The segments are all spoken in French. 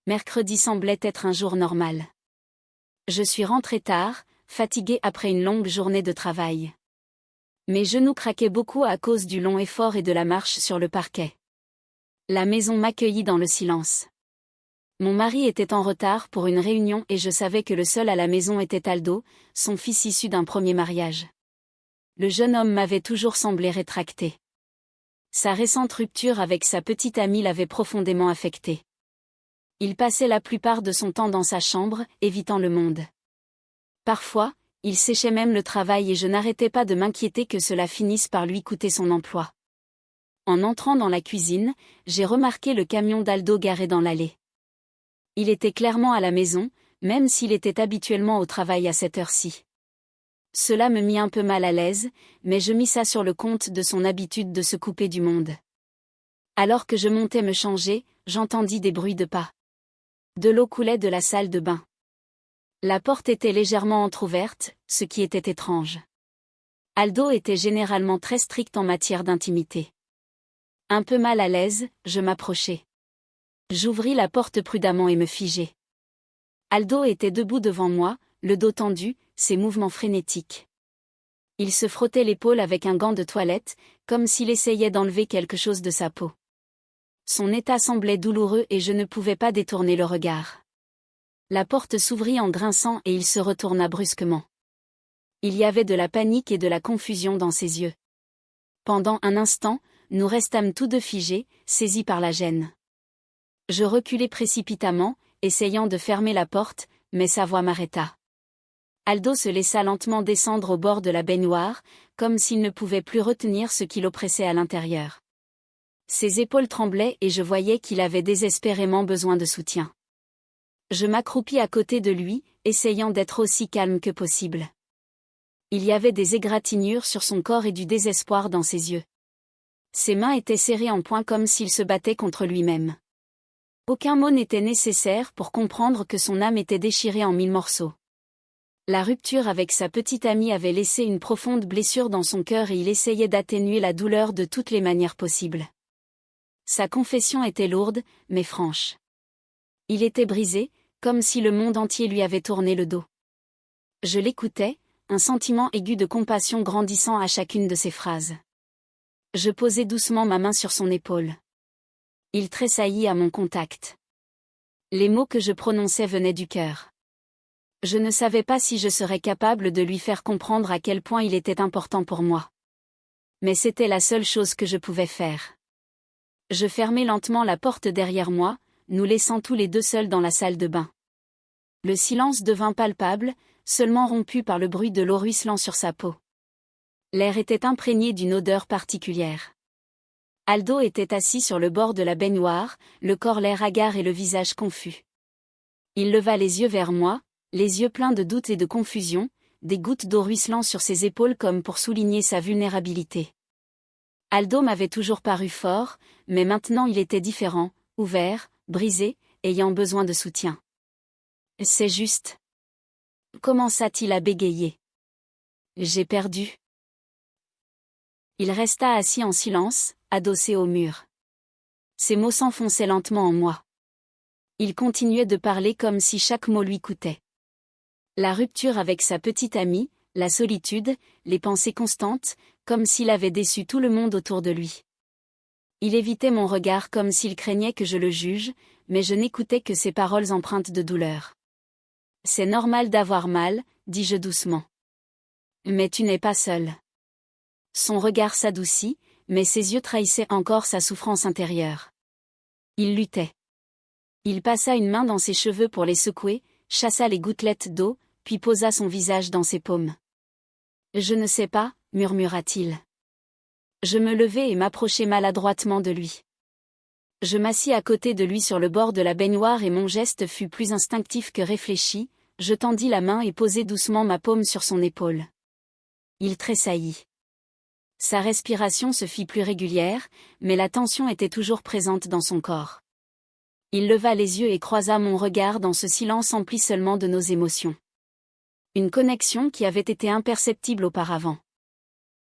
Mercredi semblait être un jour normal. Je suis rentrée tard, fatiguée après une longue journée de travail. Mes genoux craquaient beaucoup à cause du long effort et de la marche sur le parquet. La maison m'accueillit dans le silence. Mon mari était en retard pour une réunion et je savais que le seul à la maison était Aldo, son fils issu d'un premier mariage. Le jeune homme m'avait toujours semblé rétracté. Sa récente rupture avec sa petite amie l'avait profondément affecté. Il passait la plupart de son temps dans sa chambre, évitant le monde. Parfois, il séchait même le travail et je n'arrêtais pas de m'inquiéter que cela finisse par lui coûter son emploi. En entrant dans la cuisine, j'ai remarqué le camion d'Aldo garé dans l'allée. Il était clairement à la maison, même s'il était habituellement au travail à cette heure-ci. Cela me mit un peu mal à l'aise, mais je mis ça sur le compte de son habitude de se couper du monde. Alors que je montais me changer, j'entendis des bruits de pas. De l'eau coulait de la salle de bain. La porte était légèrement entr'ouverte, ce qui était étrange. Aldo était généralement très strict en matière d'intimité. Un peu mal à l'aise, je m'approchai. J'ouvris la porte prudemment et me figeai. Aldo était debout devant moi, le dos tendu, ses mouvements frénétiques. Il se frottait l'épaule avec un gant de toilette, comme s'il essayait d'enlever quelque chose de sa peau. Son état semblait douloureux et je ne pouvais pas détourner le regard. La porte s'ouvrit en grinçant et il se retourna brusquement. Il y avait de la panique et de la confusion dans ses yeux. Pendant un instant, nous restâmes tous deux figés, saisis par la gêne. Je reculai précipitamment, essayant de fermer la porte, mais sa voix m'arrêta. Aldo se laissa lentement descendre au bord de la baignoire, comme s'il ne pouvait plus retenir ce qui l'oppressait à l'intérieur. Ses épaules tremblaient et je voyais qu'il avait désespérément besoin de soutien. Je m'accroupis à côté de lui, essayant d'être aussi calme que possible. Il y avait des égratignures sur son corps et du désespoir dans ses yeux. Ses mains étaient serrées en poing comme s'il se battait contre lui-même. Aucun mot n'était nécessaire pour comprendre que son âme était déchirée en 1000 morceaux. La rupture avec sa petite amie avait laissé une profonde blessure dans son cœur et il essayait d'atténuer la douleur de toutes les manières possibles. Sa confession était lourde, mais franche. Il était brisé, comme si le monde entier lui avait tourné le dos. Je l'écoutais, un sentiment aigu de compassion grandissant à chacune de ses phrases. Je posai doucement ma main sur son épaule. Il tressaillit à mon contact. Les mots que je prononçais venaient du cœur. Je ne savais pas si je serais capable de lui faire comprendre à quel point il était important pour moi. Mais c'était la seule chose que je pouvais faire. Je fermai lentement la porte derrière moi, nous laissant tous les deux seuls dans la salle de bain. Le silence devint palpable, seulement rompu par le bruit de l'eau ruisselant sur sa peau. L'air était imprégné d'une odeur particulière. Aldo était assis sur le bord de la baignoire, le corps l'air hagard et le visage confus. Il leva les yeux vers moi, les yeux pleins de doute et de confusion, des gouttes d'eau ruisselant sur ses épaules comme pour souligner sa vulnérabilité. Aldo m'avait toujours paru fort, mais maintenant il était différent, ouvert, brisé, ayant besoin de soutien. C'est juste. Commença-t-il à bégayer. J'ai perdu. Il resta assis en silence, adossé au mur. Ses mots s'enfonçaient lentement en moi. Il continuait de parler comme si chaque mot lui coûtait. La rupture avec sa petite amie, la solitude, les pensées constantes, comme s'il avait déçu tout le monde autour de lui. Il évitait mon regard comme s'il craignait que je le juge, mais je n'écoutais que ses paroles empreintes de douleur. C'est normal d'avoir mal, dis-je doucement. Mais tu n'es pas seul. Son regard s'adoucit, mais ses yeux trahissaient encore sa souffrance intérieure. Il luttait. Il passa une main dans ses cheveux pour les secouer, chassa les gouttelettes d'eau, puis posa son visage dans ses paumes. Je ne sais pas, murmura-t-il. Je me levai et m'approchai maladroitement de lui. Je m'assis à côté de lui sur le bord de la baignoire et mon geste fut plus instinctif que réfléchi, je tendis la main et posai doucement ma paume sur son épaule. Il tressaillit. Sa respiration se fit plus régulière, mais la tension était toujours présente dans son corps. Il leva les yeux et croisa mon regard dans ce silence empli seulement de nos émotions. Une connexion qui avait été imperceptible auparavant.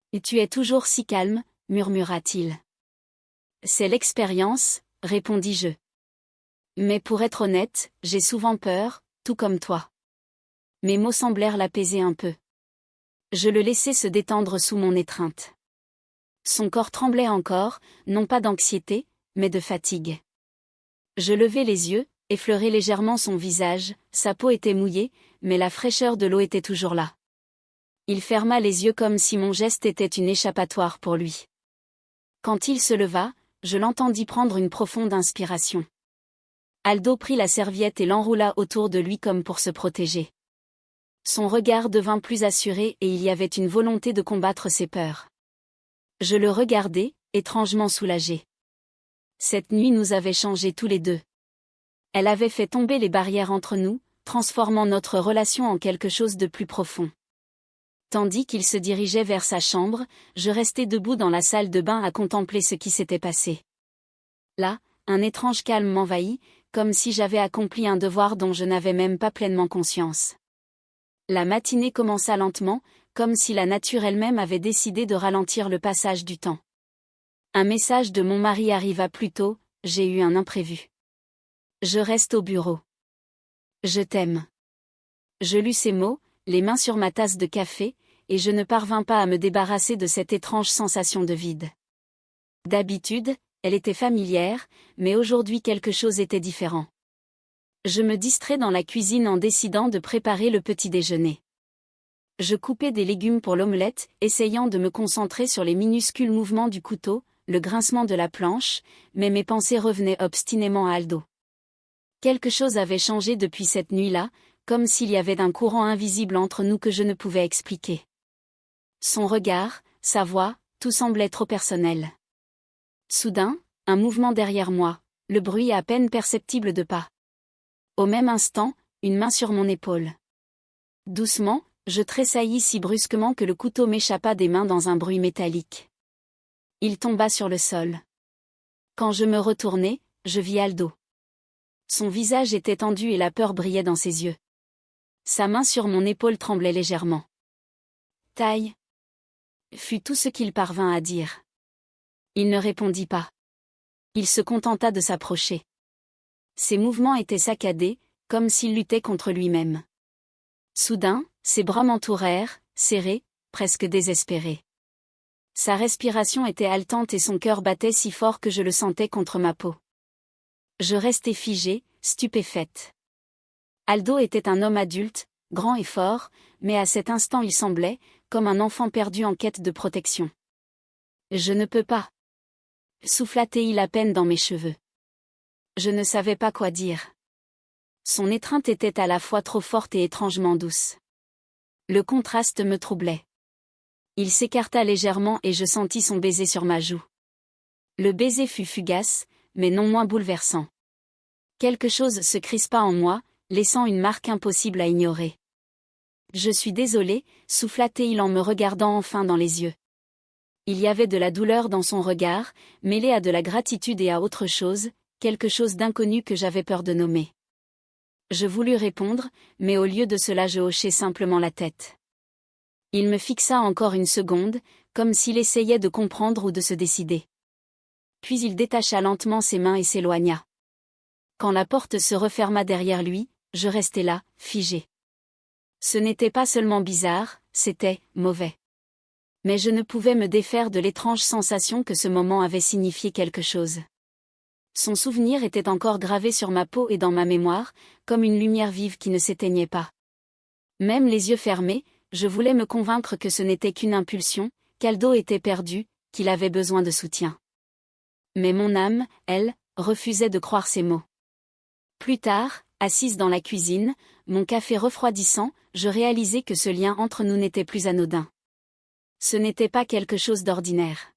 « Et tu es toujours si calme », murmura-t-il. « C'est l'expérience », répondis-je. Mais pour être honnête, j'ai souvent peur, tout comme toi. » Mes mots semblèrent l'apaiser un peu. Je le laissai se détendre sous mon étreinte. Son corps tremblait encore, non pas d'anxiété, mais de fatigue. Je levai les yeux, effleurai légèrement son visage, sa peau était mouillée, mais la fraîcheur de l'eau était toujours là. Il ferma les yeux comme si mon geste était une échappatoire pour lui. Quand il se leva, je l'entendis prendre une profonde inspiration. Aldo prit la serviette et l'enroula autour de lui comme pour se protéger. Son regard devint plus assuré et il y avait une volonté de combattre ses peurs. Je le regardai, étrangement soulagé. Cette nuit nous avait changés tous les deux. Elle avait fait tomber les barrières entre nous, transformant notre relation en quelque chose de plus profond. Tandis qu'il se dirigeait vers sa chambre, je restai debout dans la salle de bain à contempler ce qui s'était passé. Là, un étrange calme m'envahit, comme si j'avais accompli un devoir dont je n'avais même pas pleinement conscience. La matinée commença lentement, comme si la nature elle-même avait décidé de ralentir le passage du temps. Un message de mon mari arriva plus tôt, j'ai eu un imprévu. Je reste au bureau. Je t'aime. Je lus ces mots, les mains sur ma tasse de café, et je ne parvins pas à me débarrasser de cette étrange sensation de vide. D'habitude, elle était familière, mais aujourd'hui quelque chose était différent. Je me distrais dans la cuisine en décidant de préparer le petit déjeuner. Je coupais des légumes pour l'omelette, essayant de me concentrer sur les minuscules mouvements du couteau, le grincement de la planche, mais mes pensées revenaient obstinément à Aldo. Quelque chose avait changé depuis cette nuit-là, comme s'il y avait un courant invisible entre nous que je ne pouvais expliquer. Son regard, sa voix, tout semblait trop personnel. Soudain, un mouvement derrière moi, le bruit à peine perceptible de pas. Au même instant, une main sur mon épaule. Doucement, je tressaillis si brusquement que le couteau m'échappa des mains dans un bruit métallique. Il tomba sur le sol. Quand je me retournai, je vis Aldo. Son visage était tendu et la peur brillait dans ses yeux. Sa main sur mon épaule tremblait légèrement. « Taille » fut tout ce qu'il parvint à dire. Il ne répondit pas. Il se contenta de s'approcher. Ses mouvements étaient saccadés, comme s'il luttait contre lui-même. Soudain, ses bras m'entourèrent, serrés, presque désespérés. Sa respiration était haletante et son cœur battait si fort que je le sentais contre ma peau. Je restai figée, stupéfaite. Aldo était un homme adulte, grand et fort, mais à cet instant il semblait, comme un enfant perdu en quête de protection. « Je ne peux pas. » souffla-t-il à peine dans mes cheveux. Je ne savais pas quoi dire. Son étreinte était à la fois trop forte et étrangement douce. Le contraste me troublait. Il s'écarta légèrement et je sentis son baiser sur ma joue. Le baiser fut fugace, mais non moins bouleversant. Quelque chose se crispa en moi, laissant une marque impossible à ignorer. « Je suis désolé » souffla-t-il en me regardant enfin dans les yeux. Il y avait de la douleur dans son regard, mêlée à de la gratitude et à autre chose, quelque chose d'inconnu que j'avais peur de nommer. Je voulus répondre, mais au lieu de cela je hochai simplement la tête. Il me fixa encore une seconde, comme s'il essayait de comprendre ou de se décider. Puis il détacha lentement ses mains et s'éloigna. Quand la porte se referma derrière lui, je restai là, figée. Ce n'était pas seulement bizarre, c'était mauvais. Mais je ne pouvais me défaire de l'étrange sensation que ce moment avait signifié quelque chose. Son souvenir était encore gravé sur ma peau et dans ma mémoire, comme une lumière vive qui ne s'éteignait pas. Même les yeux fermés, je voulais me convaincre que ce n'était qu'une impulsion, qu'Aldo était perdu, qu'il avait besoin de soutien. Mais mon âme, elle, refusait de croire ces mots. Plus tard, assise dans la cuisine, mon café refroidissant, je réalisai que ce lien entre nous n'était plus anodin. Ce n'était pas quelque chose d'ordinaire.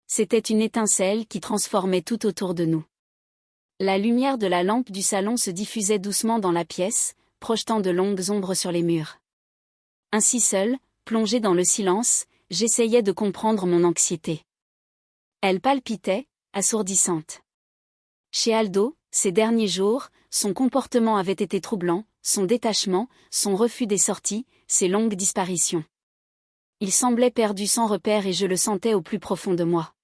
C'était une étincelle qui transformait tout autour de nous. La lumière de la lampe du salon se diffusait doucement dans la pièce, projetant de longues ombres sur les murs. Ainsi seule, plongée dans le silence, j'essayais de comprendre mon anxiété. Elle palpitait, assourdissante. Chez Aldo, ces derniers jours, son comportement avait été troublant, son détachement, son refus des sorties, ses longues disparitions. Il semblait perdu sans repère et je le sentais au plus profond de moi.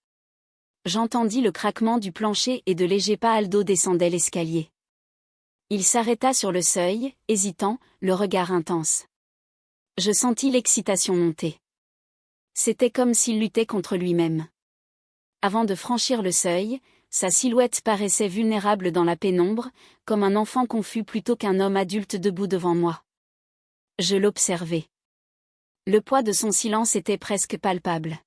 J'entendis le craquement du plancher et de légers pas. Aldo descendait l'escalier. Il s'arrêta sur le seuil, hésitant, le regard intense. Je sentis l'excitation monter. C'était comme s'il luttait contre lui-même. Avant de franchir le seuil, sa silhouette paraissait vulnérable dans la pénombre, comme un enfant confus plutôt qu'un homme adulte debout devant moi. Je l'observais. Le poids de son silence était presque palpable.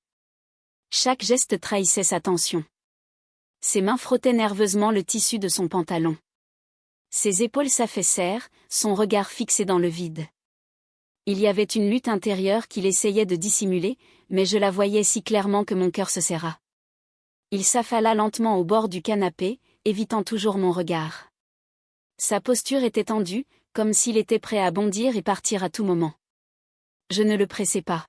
Chaque geste trahissait sa tension. Ses mains frottaient nerveusement le tissu de son pantalon. Ses épaules s'affaissèrent, son regard fixé dans le vide. Il y avait une lutte intérieure qu'il essayait de dissimuler, mais je la voyais si clairement que mon cœur se serra. Il s'affala lentement au bord du canapé, évitant toujours mon regard. Sa posture était tendue, comme s'il était prêt à bondir et partir à tout moment. Je ne le pressais pas.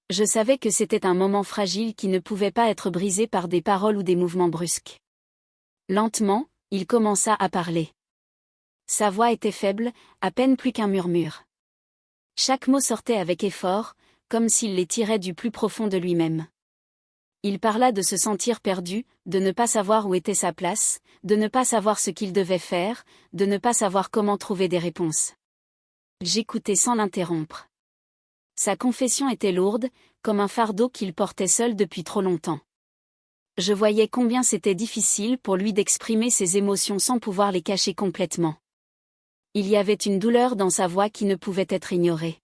Je savais que c'était un moment fragile qui ne pouvait pas être brisé par des paroles ou des mouvements brusques. Lentement, il commença à parler. Sa voix était faible, à peine plus qu'un murmure. Chaque mot sortait avec effort, comme s'il les tirait du plus profond de lui-même. Il parla de se sentir perdu, de ne pas savoir où était sa place, de ne pas savoir ce qu'il devait faire, de ne pas savoir comment trouver des réponses. J'écoutais sans l'interrompre. Sa confession était lourde, comme un fardeau qu'il portait seul depuis trop longtemps. Je voyais combien c'était difficile pour lui d'exprimer ses émotions sans pouvoir les cacher complètement. Il y avait une douleur dans sa voix qui ne pouvait être ignorée.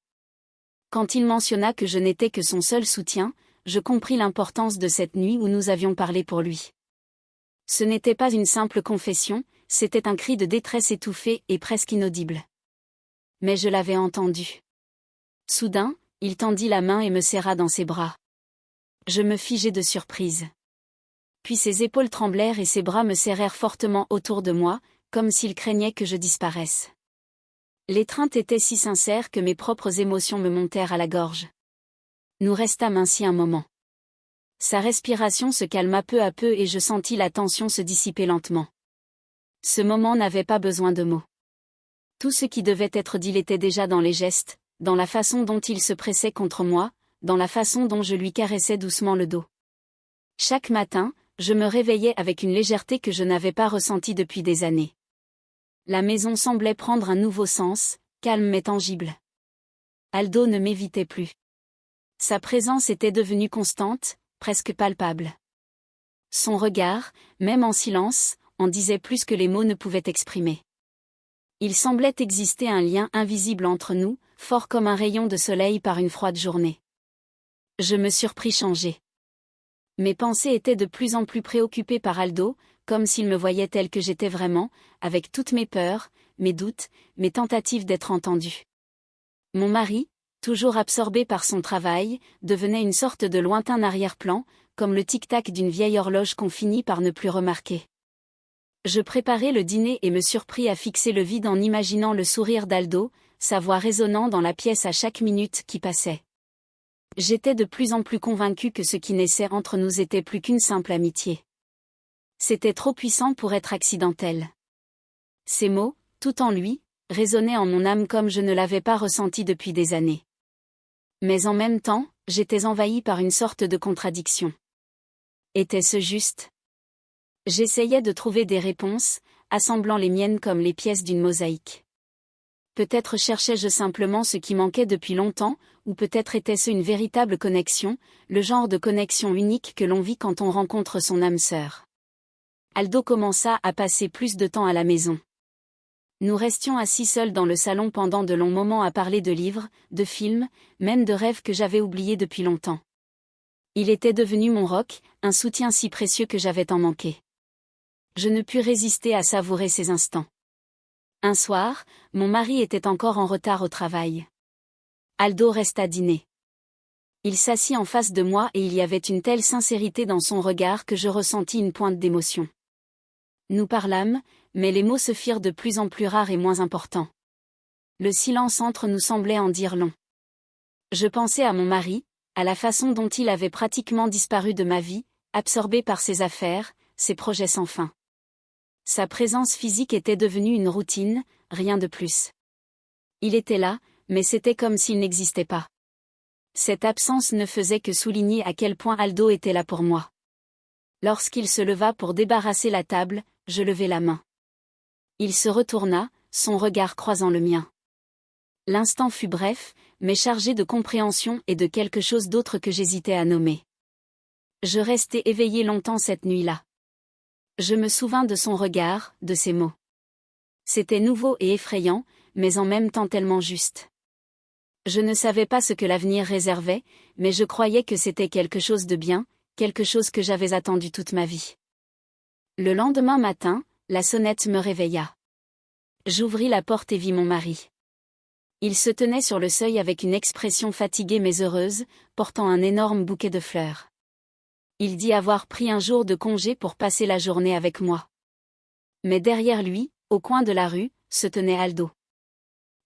Quand il mentionna que je n'étais que son seul soutien, je compris l'importance de cette nuit où nous avions parlé pour lui. Ce n'était pas une simple confession, c'était un cri de détresse étouffé et presque inaudible. Mais je l'avais entendu. Soudain, il tendit la main et me serra dans ses bras. Je me figeai de surprise. Puis ses épaules tremblèrent et ses bras me serrèrent fortement autour de moi, comme s'il craignait que je disparaisse. L'étreinte était si sincère que mes propres émotions me montèrent à la gorge. Nous restâmes ainsi un moment. Sa respiration se calma peu à peu et je sentis la tension se dissiper lentement. Ce moment n'avait pas besoin de mots. Tout ce qui devait être dit l'était déjà dans les gestes, dans la façon dont il se pressait contre moi, dans la façon dont je lui caressais doucement le dos. Chaque matin, je me réveillais avec une légèreté que je n'avais pas ressentie depuis des années. La maison semblait prendre un nouveau sens, calme mais tangible. Aldo ne m'évitait plus. Sa présence était devenue constante, presque palpable. Son regard, même en silence, en disait plus que les mots ne pouvaient exprimer. Il semblait exister un lien invisible entre nous, fort comme un rayon de soleil par une froide journée. Je me surpris changé. Mes pensées étaient de plus en plus préoccupées par Aldo, comme s'il me voyait tel que j'étais vraiment, avec toutes mes peurs, mes doutes, mes tentatives d'être entendu. Mon mari, toujours absorbé par son travail, devenait une sorte de lointain arrière-plan, comme le tic-tac d'une vieille horloge qu'on finit par ne plus remarquer. Je préparai le dîner et me surpris à fixer le vide en imaginant le sourire d'Aldo, sa voix résonnant dans la pièce à chaque minute qui passait. J'étais de plus en plus convaincu que ce qui naissait entre nous était plus qu'une simple amitié. C'était trop puissant pour être accidentel. Ces mots, tout en lui, résonnaient en mon âme comme je ne l'avais pas ressenti depuis des années. Mais en même temps, j'étais envahi par une sorte de contradiction. Était-ce juste ? J'essayais de trouver des réponses, assemblant les miennes comme les pièces d'une mosaïque. Peut-être cherchais-je simplement ce qui manquait depuis longtemps, ou peut-être était-ce une véritable connexion, le genre de connexion unique que l'on vit quand on rencontre son âme sœur. Aldo commença à passer plus de temps à la maison. Nous restions assis seuls dans le salon pendant de longs moments à parler de livres, de films, même de rêves que j'avais oubliés depuis longtemps. Il était devenu mon roc, un soutien si précieux que j'avais tant manqué. Je ne pus résister à savourer ces instants. Un soir, mon mari était encore en retard au travail. Aldo resta dîner. Il s'assit en face de moi et il y avait une telle sincérité dans son regard que je ressentis une pointe d'émotion. Nous parlâmes, mais les mots se firent de plus en plus rares et moins importants. Le silence entre nous semblait en dire long. Je pensais à mon mari, à la façon dont il avait pratiquement disparu de ma vie, absorbé par ses affaires, ses projets sans fin. Sa présence physique était devenue une routine, rien de plus. Il était là, mais c'était comme s'il n'existait pas. Cette absence ne faisait que souligner à quel point Aldo était là pour moi. Lorsqu'il se leva pour débarrasser la table, je levai la main. Il se retourna, son regard croisant le mien. L'instant fut bref, mais chargé de compréhension et de quelque chose d'autre que j'hésitais à nommer. Je restai éveillé longtemps cette nuit-là. Je me souvins de son regard, de ses mots. C'était nouveau et effrayant, mais en même temps tellement juste. Je ne savais pas ce que l'avenir réservait, mais je croyais que c'était quelque chose de bien, quelque chose que j'avais attendu toute ma vie. Le lendemain matin, la sonnette me réveilla. J'ouvris la porte et vis mon mari. Il se tenait sur le seuil avec une expression fatiguée mais heureuse, portant un énorme bouquet de fleurs. Il dit avoir pris un jour de congé pour passer la journée avec moi. Mais derrière lui, au coin de la rue, se tenait Aldo.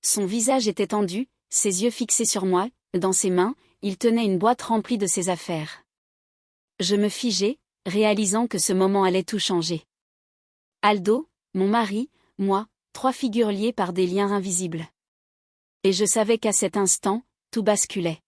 Son visage était tendu, ses yeux fixés sur moi, dans ses mains, il tenait une boîte remplie de ses affaires. Je me figeai, réalisant que ce moment allait tout changer. Aldo, mon mari, moi, 3 figures liées par des liens invisibles. Et je savais qu'à cet instant, tout basculait.